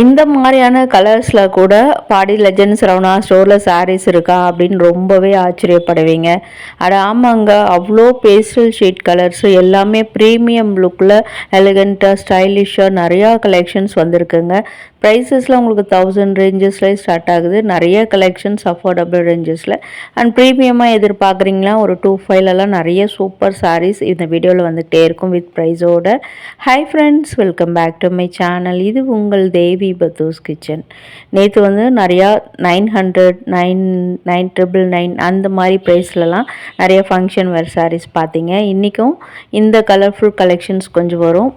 இந்த மாதிரியான கலர்ஸில் கூட பாடி லெஜெண்ட் சரவணா ஸ்டோரில் சாரீஸ் இருக்கா அப்படின்னு ரொம்பவே ஆச்சரியப்படுவீங்க. ஆமாங்க, அவ்வளோ பேஸ்டல் ஷேட் கலர்ஸு எல்லாமே ப்ரீமியம் லுக்கில் எலிகண்ட்டாக ஸ்டைலிஷாக நிறையா கலெக்ஷன்ஸ் வந்திருக்குங்க. ப்ரைஸஸில் உங்களுக்கு 1000 ரேஞ்சஸில் ஸ்டார்ட் ஆகுது. நிறைய கலெக்ஷன்ஸ் அஃபோர்டபுள் ரேஞ்சஸில் அண்ட் ப்ரீமியமாக எதிர்பார்க்குறீங்களா ஒரு 2.5 நிறைய சூப்பர் சாரீஸ் இந்த வீடியோவில் வந்துகிட்டே இருக்கும் வித் ப்ரைஸோட. Hi friends, welcome back to my channel. இது உங்கள் தேவி பத்தூஸ் கிச்சன். நேற்று வந்து நிறையா 900, 999 அந்த மாதிரி ப்ரைஸ்லலாம் நிறைய ஃபங்க்ஷன் வேர் சாரீஸ் பார்த்தீங்க. இன்றைக்கும் இந்த கலர்ஃபுல் கலெக்ஷன்ஸ் கொஞ்சம் வரும்.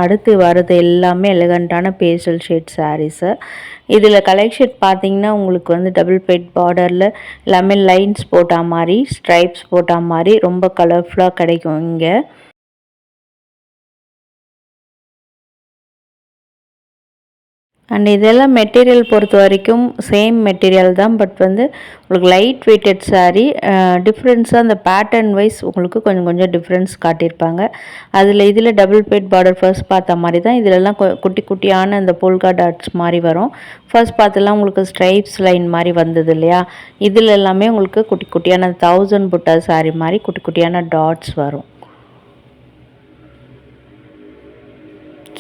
அடுத்து வர்றது எல்லாமே எலிகண்ட்டான பேஸ்டல் ஷேட் சாரீஸு. இதில் கலெக்ஷன் பார்த்தீங்கன்னா உங்களுக்கு வந்து டபுள் பெட் பார்டரில் எல்லாமே லைன்ஸ் போட்டா மாதிரி, ஸ்ட்ரைப்ஸ் போட்டா மாதிரி ரொம்ப கலர்ஃபுல்லாக கிடைக்கும் இங்கே. அண்ட் இதெல்லாம் மெட்டீரியல் பொறுத்த வரைக்கும் சேம் மெட்டீரியல் தான். பட் வந்து உங்களுக்கு லைட் வெயிட்டட் சாரீ. டிஃப்ரென்ஸாக அந்த பேட்டர்ன் வைஸ் உங்களுக்கு கொஞ்சம் கொஞ்சம் டிஃப்ரென்ஸ் காட்டியிருப்பாங்க. இதில் டபுள் பெட் பார்டர் ஃபர்ஸ்ட் பார்த்த மாதிரி தான். இதிலெல்லாம் குட்டி குட்டியான அந்த போல்கா டாட்ஸ் மாதிரி வரும். ஃபர்ஸ்ட் பார்த்தெல்லாம் உங்களுக்கு ஸ்ட்ரைப்ஸ் லைன் மாதிரி வந்தது இல்லையா. இதில் எல்லாமே உங்களுக்கு குட்டி குட்டியான 1000 புட்டா சாரீ மாதிரி குட்டி குட்டியான டாட்ஸ் வரும்.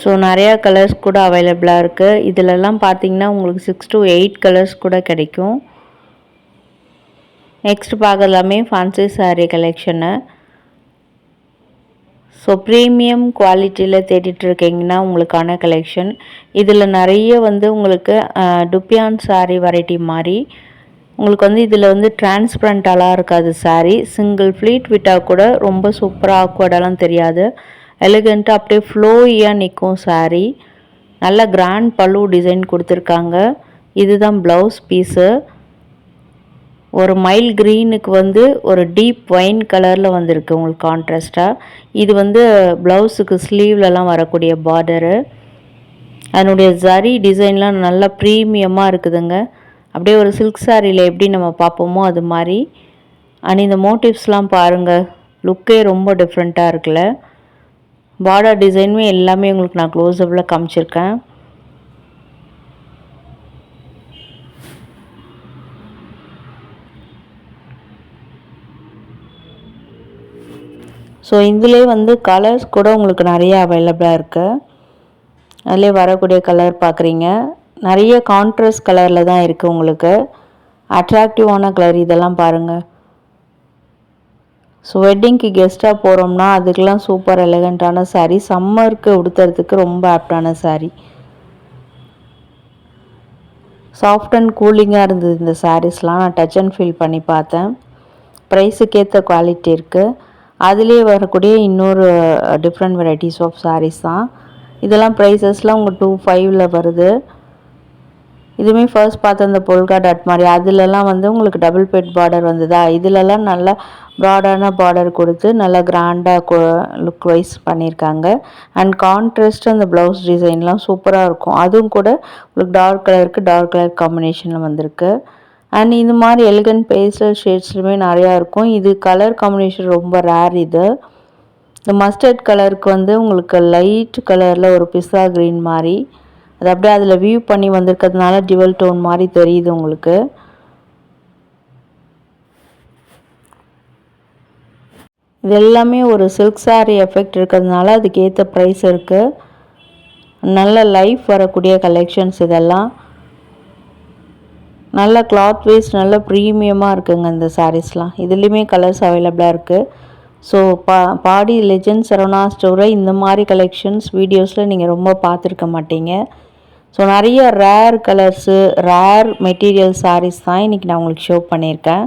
ஸோ நிறையா கலர்ஸ் கூட அவைலபிளாக இருக்குது. இதிலெல்லாம் பார்த்தீங்கன்னா உங்களுக்கு 6 to 8 கலர்ஸ் கூட கிடைக்கும். நெக்ஸ்ட் பார்க்கலாமே fancy sari collection. So premium குவாலிட்டியில் தேடிட்டுருக்கீங்கன்னா உங்களுக்கான கலெக்ஷன். இதில் நிறைய வந்து உங்களுக்கு டுப்பியான் சாரீ வெரைட்டி மாதிரி உங்களுக்கு வந்து இதில் வந்து டிரான்ஸ்பரண்ட்டாலாம் இருக்காது சாரீ. சிங்கிள் ஃப்ளீட் விட்டால் கூட ரொம்ப சூப்பராக ஆக்வர்டெல்லாம் தெரியாது. எலிகண்ட்டாக அப்படியே ஃப்ளோயியாக நிற்கும் சாரீ. நல்ல கிராண்ட் பல்லு டிசைன் கொடுத்துருக்காங்க. இதுதான் ப்ளவுஸ் பீஸு. ஒரு மைல் க்ரீனுக்கு வந்து ஒரு டீப் ஒயின் கலரில் வந்திருக்கு உங்களுக்கு கான்ட்ராஸ்டாக. இது வந்து ப்ளவுஸுக்கு ஸ்லீவ்லலாம் வரக்கூடிய பார்டரு. அதனுடைய ஜரி டிசைன்லாம் நல்லா ப்ரீமியமாக இருக்குதுங்க. அப்படியே ஒரு சில்க் சாரியில் எப்படி நம்ம பார்ப்போமோ அது மாதிரி. அண்ட் இந்த மோட்டிவ்ஸ்லாம் பாருங்கள், லுக்கே ரொம்ப டிஃப்ரெண்ட்டாக இருக்குல்ல. பார்டர் டிசைனுமே எல்லாமே உங்களுக்கு நான் க்ளோஸ்அப்பில் காமிச்சிருக்கேன். ஸோ இதிலே வந்து கலர்ஸ் கூட உங்களுக்கு நிறைய அவைலபிளாக இருக்குது. அதிலே வரக்கூடிய கலர் பார்க்குறீங்க, நிறைய கான்ட்ராஸ்ட் கலரில் தான் இருக்குது உங்களுக்கு. அட்ராக்டிவான கலர் இதெல்லாம் பாருங்கள். ஸோ வெட்டிங்க்கு கெஸ்ட்டாக போகிறோம்னா அதுக்கெலாம் சூப்பர் எலிகண்ட்டான சாரீ. சம்மருக்கு உடுத்துறதுக்கு ரொம்ப ஆப்டான சாரீ. சாஃப்ட் அண்ட் கூலிங்காக இருந்தது இந்த சாரீஸ்லாம். நான் டச் அண்ட் ஃபீல் பண்ணி பார்த்தேன். ப்ரைஸுக்கேற்ற குவாலிட்டி இருக்குது. அதிலே வரக்கூடிய இன்னொரு டிஃப்ரெண்ட் வெரைட்டிஸ் ஆஃப் சாரீஸ் தான் இதெல்லாம். ப்ரைஸஸ்லாம் உங்கள் 2500 வருது. இதுவுமே ஃபர்ஸ்ட் பார்த்த அந்த பொல்கா டாட் மாதிரி அதிலெல்லாம் வந்து உங்களுக்கு டபுள் பெட் பார்டர் வந்ததா. இதிலெல்லாம் நல்லா ப்ராடான பார்டர் கொடுத்து நல்லா கிராண்டாக லுக் வைஸ் பண்ணியிருக்காங்க. அண்ட் கான்ட்ராஸ்ட் அந்த ப்ளவுஸ் டிசைன்லாம் சூப்பராக இருக்கும். அதுவும் கூட உங்களுக்கு டார்க் கலருக்கு டார்க் கலர் காம்பினேஷனில் வந்திருக்கு. அண்ட் இந்த மாதிரி எலிகண்ட் பேஸ்டல் ஷேட்ஸ்லுமே நிறையா இருக்கும். இது கலர் காம்பினேஷன் ரொம்ப ரேர். இந்த மஸ்டர்ட் கலருக்கு வந்து உங்களுக்கு லைட் கலரில் ஒரு பிஸ்ஸா க்ரீன் மாதிரி அது அப்படியே அதில் வியூ பண்ணி வந்திருக்கிறதுனால டிவல் டோன் மாதிரி தெரியுது உங்களுக்கு. இது எல்லாமே ஒரு சில்க் சாரீ எஃபெக்ட் இருக்கிறதுனால அதுக்கு ஏற்ற ப்ரைஸ் இருக்குது. நல்ல லைஃப் வரக்கூடிய கலெக்ஷன்ஸ் இதெல்லாம். நல்ல கிளாத் வைஸ் நல்ல ப்ரீமியமாக இருக்குங்க இந்த சாரீஸ்லாம். இதுலேயுமே கலர்ஸ் அவைலபிளாக இருக்குது. ஸோ பாடி லெஜெண்ட் சரவணா ஸ்டோரை இந்த மாதிரி கலெக்ஷன்ஸ் வீடியோஸில் நீங்கள் ரொம்ப பார்த்துருக்க மாட்டீங்க. ஸோ நிறைய rare colours rare material sarees தான் இன்றைக்கி நான் உங்களுக்கு ஷோ பண்ணியிருக்கேன்.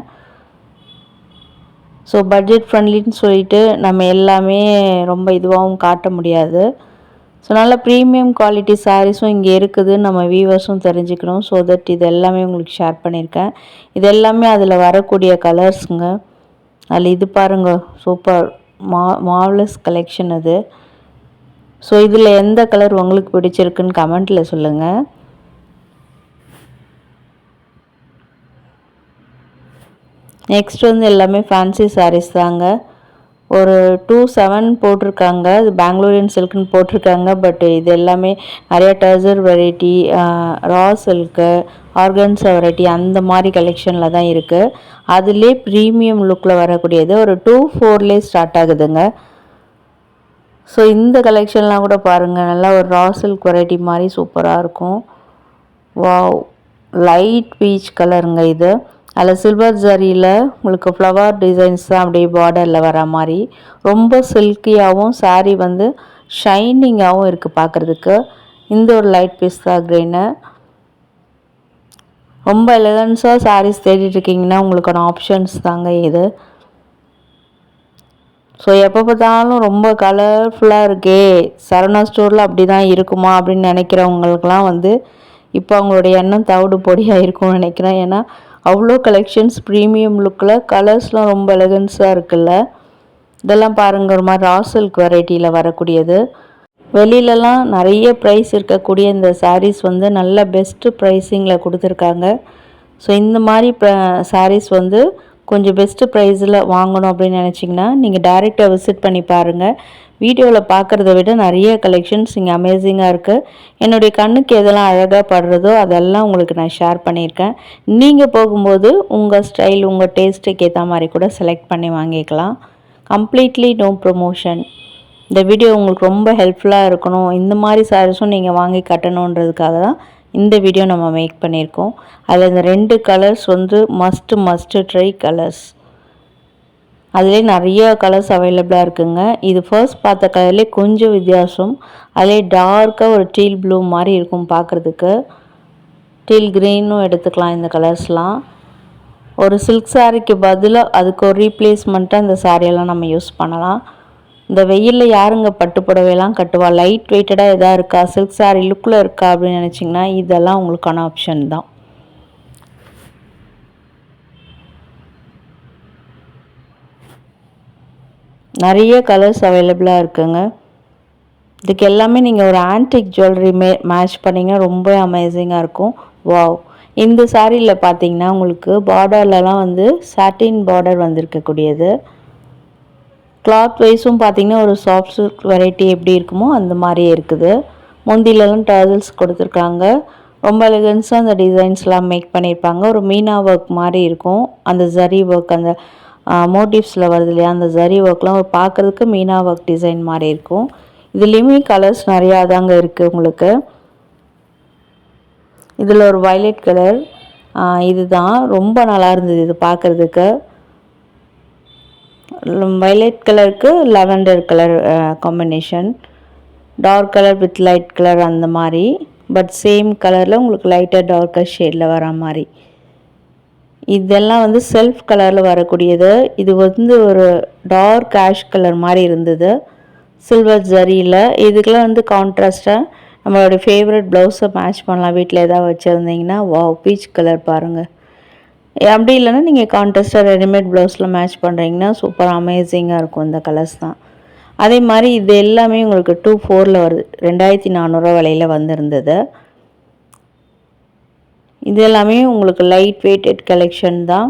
ஸோ பட்ஜெட் ஃப்ரெண்ட்லின்னு சொல்லிட்டு நம்ம எல்லாமே ரொம்ப இதுவாகவும் காட்ட முடியாது. ஸோ நல்ல ப்ரீமியம் குவாலிட்டி சாரீஸும் இங்கே இருக்குதுன்னு நம்ம வியூவர்ஸும் தெரிஞ்சுக்கணும். ஸோ தட் இது எல்லாமே உங்களுக்கு ஷேர் பண்ணியிருக்கேன். இது எல்லாமே அதில் வரக்கூடிய கலர்ஸுங்க. அதில் இது பாருங்கள், சூப்பர் மார்வலஸ் கலெக்ஷன் அது. ஸோ இதில் எந்த கலர் உங்களுக்கு பிடிச்சிருக்குன்னு கமெண்ட்டில் சொல்லுங்கள். நெக்ஸ்ட் வந்து எல்லாமே ஃபேன்சி சாரீஸ் தாங்க. ஒரு 27 போட்டிருக்காங்க. அது பெங்களூரியன் சில்க்னு போட்டிருக்காங்க. பட் இது எல்லாமே நிறைய tussar variety, raw silk, organza variety அந்த மாதிரி கலெக்ஷனில் தான் இருக்குது. அதுலேயே ப்ரீமியம் லுக்கில் வரக்கூடியது ஒரு 24லேயே ஸ்டார்ட் ஆகுதுங்க. ஸோ இந்த கலெக்ஷன்லாம் கூட பாருங்கள், நல்லா ஒரு ரா சில்க் வெரைட்டி மாதிரி சூப்பராக இருக்கும். வாவ், லைட் பீச் கலருங்க இது. அதில் சில்வர் ஜரியில் உங்களுக்கு ஃப்ளவர் டிசைன்ஸ் தான் அப்படியே பார்டரில் வர மாதிரி ரொம்ப சில்கியாகவும், சாரீ வந்து ஷைனிங்காகவும் இருக்குது பார்க்குறதுக்கு. இந்த ஒரு லைட் பிஸ்தா க்ரீனு, ரொம்ப எலகன்ஸாக சாரீஸ் தேடிட்டுருக்கீங்கன்னா உங்களுக்கான ஆப்ஷன்ஸ் தாங்க இது. ஸோ எப்போ பார்த்தாலும் ரொம்ப கலர்ஃபுல்லாக இருக்கே, சரவணா ஸ்டோரில் அப்படி தான் இருக்குமா அப்படின்னு நினைக்கிறவங்களுக்கெல்லாம் வந்து இப்போ அவங்களுடைய எண்ணம் தவிடு பொடியாக இருக்கும்னு நினைக்கிறேன். ஏன்னா அவ்வளோ கலெக்ஷன்ஸ் ப்ரீமியம் லுக்கில், கலர்ஸ்லாம் ரொம்ப எலகன்ஸாக இருக்குல்ல. இதெல்லாம் பாருங்கள், ஒரு மாதிரி ரா சில்க் வெரைட்டியில் வரக்கூடியது. வெளியிலலாம் நிறைய ப்ரைஸ் இருக்கக்கூடிய இந்த சாரீஸ் வந்து நல்ல பெஸ்ட்டு ப்ரைஸிங்கில் கொடுத்துருக்காங்க. ஸோ இந்த மாதிரி சாரீஸ் வந்து கொஞ்சம் பெஸ்ட்டு ப்ரைஸில் வாங்கணும் அப்படின்னு நினச்சிங்கன்னா நீங்கள் டைரெக்டாக விசிட் பண்ணி பாருங்கள். வீடியோவில் பார்க்குறத விட நிறைய கலெக்ஷன்ஸ் இங்கே அமேசிங்காக இருக்குது. என்னுடைய கண்ணுக்கு எதெல்லாம் அழகாக படுறதோ அதெல்லாம் உங்களுக்கு நான் ஷேர் பண்ணியிருக்கேன். நீங்கள் போகும்போது உங்கள் ஸ்டைல், உங்கள் டேஸ்ட்டுக்கு ஏற்ற மாதிரி கூட செலக்ட் பண்ணி வாங்கிக்கலாம். Completely no promotion. இந்த வீடியோ உங்களுக்கு ரொம்ப ஹெல்ப்ஃபுல்லாக இருக்கணும், இந்த மாதிரி சாரீஸும் நீங்கள் வாங்கி கட்டணுன்றதுக்காக தான் இந்த வீடியோ நம்ம மேக் பண்ணியிருக்கோம். அதில் இந்த 2 கலர்ஸ் வந்து மஸ்ட்டு ட்ரை கலர்ஸ். அதிலே நிறைய கலர்ஸ் அவைலபிளாக இருக்குங்க. இது ஃபர்ஸ்ட் பார்த்த கலர்லேயே கொஞ்சம் வித்தியாசம். அதிலே டார்க்காக ஒரு டீல் ப்ளூ மாதிரி இருக்கும் பார்க்குறதுக்கு. டீல் க்ரீனும் எடுத்துக்கலாம் இந்த கலர்ஸ்லாம். ஒரு சில்க் சாரீக்கு பதிலாக அதுக்கு ஒரு ரீப்ளேஸ்மெண்ட்டாக இந்த சாரியெல்லாம் நம்ம யூஸ் பண்ணலாம். இந்த வெயிலில் யாருங்க பட்டு புடவையெல்லாம் கட்டுவா? லைட் வெயிட்டடாக எதாவது இருக்கா, சில்க் சாரீ லுக்கில் இருக்கா அப்படின்னு நினச்சிங்கன்னா இதெல்லாம் உங்களுக்கான ஆப்ஷன் தான். நிறைய கலர்ஸ் அவைலபிளாக இருக்குங்க. இதுக்கு எல்லாமே நீங்கள் ஒரு ஆன்டிக் ஜுவல்லரி மேட்ச் பண்ணிங்கன்னா ரொம்ப அமேசிங்காக இருக்கும். வாவ், இந்த சாரியில் பார்த்தீங்கன்னா உங்களுக்கு பார்டர்லலாம் வந்து சாட்டின் பார்டர் வந்திருக்கக்கூடியது. கிளாத் வைஸும் பார்த்திங்கன்னா ஒரு சாஃப்ட் சில்க் வெரைட்டி எப்படி இருக்குமோ அந்த மாதிரியே இருக்குது. முந்திலெலாம் டர்சல்ஸ் கொடுத்துருக்காங்க. ரொம்ப எலிகன்ஸாக அந்த டிசைன்ஸ்லாம் மேக் பண்ணியிருப்பாங்க. ஒரு மீனா ஒர்க் மாதிரி இருக்கும். அந்த ஜரி ஒர்க், அந்த மோட்டிவ்ஸில் வருது இல்லையா, அந்த ஜரி ஒர்க்லாம் ஒரு பார்க்குறதுக்கு மீனா ஒர்க் டிசைன் மாதிரி இருக்கும். இதுலேயுமே கலர்ஸ் நிறையா தாங்க இருக்குது உங்களுக்கு. இதில் ஒரு வயலட் கலர், இதுதான் ரொம்ப நல்லா இருந்தது இது பார்க்குறதுக்கு. வயலட் கலருக்கு lavender colour combination, dark colour with light colour அந்த மாதிரி. பட் சேம் கலரில் உங்களுக்கு லைட்டாக டார்க்கர் ஷேடில் வர மாதிரி. இதெல்லாம் வந்து செல்ஃப் கலரில் வரக்கூடியது. இது வந்து ஒரு டார்க் ஆஷ் கலர் மாதிரி இருந்தது சில்வர் ஜரியில். இதுக்கெல்லாம் வந்து கான்ட்ராஸ்ட்டாக நம்மளோட ஃபேவரட் ப்ளவுஸை மேட்ச் பண்ணலாம். வீட்டில் எதாவது வச்சுருந்தீங்கன்னா வாவ், பீச் கலர் பாருங்கள். அப்படி இல்லைன்னா நீங்கள் கான்ட்ராஸ்ட்டாக ரெடிமேட் ப்ளவுஸில் மேட்ச் பண்ணுறீங்கன்னா சூப்பர் அமேசிங்காக இருக்கும் இந்த கலர்ஸ் தான். அதே மாதிரி இது எல்லாமே உங்களுக்கு 24ல் வருது. 2400 விலையில் வந்திருந்தது. இது எல்லாமே உங்களுக்கு லைட் வெயிட்டட் கலெக்ஷன் தான்.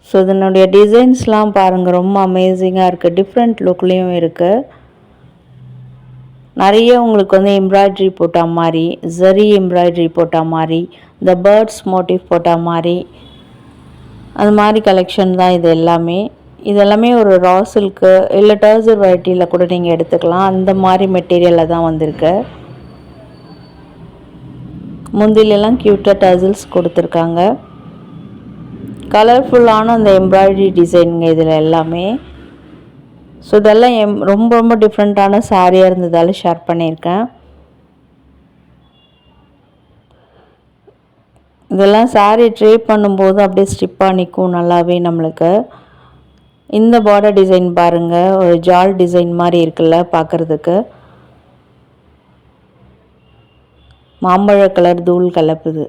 ஸோ இதனுடைய டிசைன்ஸ்லாம் பாருங்கள், ரொம்ப அமேசிங்காக இருக்குது. டிஃப்ரெண்ட் லுக்லேயும் இருக்குது. நிறைய உங்களுக்கு வந்து எம்ப்ராய்ட்ரி போட்ட மாதிரி, ஜரி எம்ப்ராய்ட்ரி போட்ட மாதிரி, இந்த பேர்ட்ஸ் மோட்டிவ் போட்ட மாதிரி, அது மாதிரி கலெக்ஷன் தான் இது எல்லாமே. இதெல்லாமே ஒரு ரா சில்க்கு இல்லை டர்சர் வெரைட்டியில் கூட நீங்கள் எடுத்துக்கலாம். அந்த மாதிரி மெட்டீரியலில் தான் வந்திருக்கு. முந்திலெல்லாம் க்யூட்டாக டர்சல்ஸ் கொடுத்துருக்காங்க. கலர்ஃபுல்லான அந்த எம்ப்ராய்டரி டிசைனுங்க இதில் எல்லாமே. ஸோ இதெல்லாம் ரொம்ப ரொம்ப டிஃப்ரெண்ட்டான சாரியாக இருந்ததால் ஷேர் பண்ணியிருக்கேன். இதெல்லாம் சாரீ ட்ரே பண்ணும்போது அப்படியே ஸ்டிப்பாக நிற்கும் நல்லாவே நம்மளுக்கு. இந்த பார்டர் டிசைன் பாருங்கள், ஒரு ஜால் டிசைன் மாதிரி இருக்குல்ல பார்க்குறதுக்கு. மாம்பழ கலர் தூள் கலப்புது.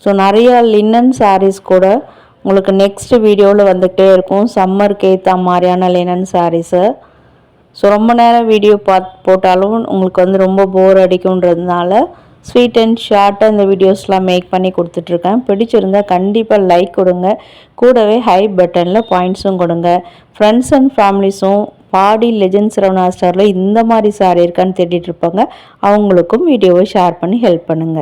ஸோ நிறையா லினன் சாரீஸ் கூட உங்களுக்கு நெக்ஸ்ட் வீடியோவில் வந்துகிட்டே இருக்கும். சம்மருக்கு ஏற்ற மாதிரியான லினன் சாரீஸு. ஸோ ரொம்ப நேரம் வீடியோ போட்டாலும் உங்களுக்கு வந்து ரொம்ப போர் அடிக்குன்றதுனால ஸ்வீட் அண்ட் ஷார்ட்டாக இந்த வீடியோஸ்லாம் மேக் பண்ணி கொடுத்துட்ருக்கேன். பிடிச்சிருந்தா கண்டிப்பாக லைக் கொடுங்க. கூடவே ஹை பட்டனில் பாயிண்ட்ஸும் கொடுங்க. ஃப்ரெண்ட்ஸ் அண்ட் ஃபேமிலிஸும் பாடி லெஜெண்ட் சரவணா ஸ்டோரில் இந்த மாதிரி சாரீ இருக்கான்னு தேடிட்டு இருப்பாங்க. அவங்களுக்கும் வீடியோவை ஷேர் பண்ணி ஹெல்ப் பண்ணுங்கள்.